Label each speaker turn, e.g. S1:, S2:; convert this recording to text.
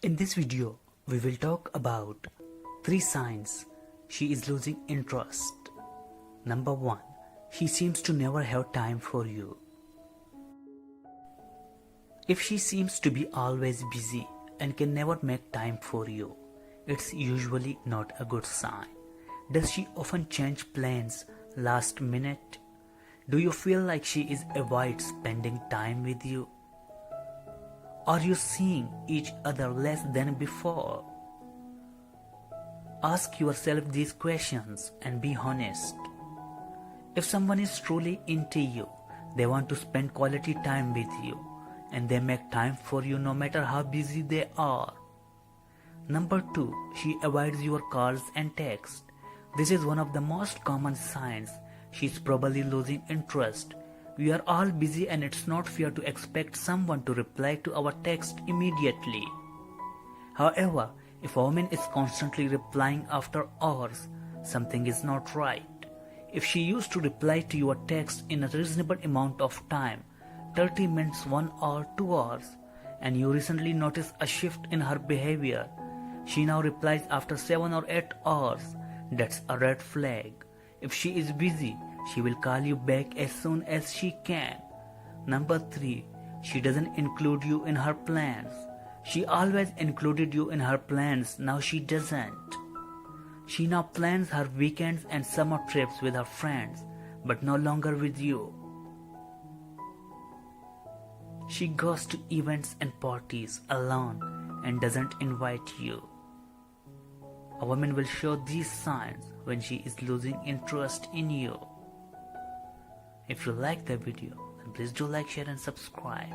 S1: In this video, we will talk about 3 signs she is losing interest. Number 1. She seems to never have time for you. If she seems to be always busy and can never make time for you, it's usually not a good sign. Does she often change plans last minute? Do you feel like she is avoids spending time with you? Are you seeing each other less than before? Ask yourself these questions and be honest. If someone is truly into you, they want to spend quality time with you and they make time for you no matter how busy they are. Number 2, she avoids your calls and texts. This is one of the most common signs she's probably losing interest. We are all busy and it's not fair to expect someone to reply to our text immediately. However, if a woman is constantly replying after hours, something is not right. If she used to reply to your text in a reasonable amount of time, 30 minutes, 1 hour, 2 hours, and you recently notice a shift in her behavior, she now replies after 7 or 8 hours, that's a red flag. If she is busy, she will call you back as soon as she can. Number 3, she doesn't include you in her plans. She always included you in her plans, now she doesn't. She now plans her weekends and summer trips with her friends, but no longer with you. She goes to events and parties alone and doesn't invite you. A woman will show these signs when she is losing interest in you. If you like the video, then please do like, share and subscribe.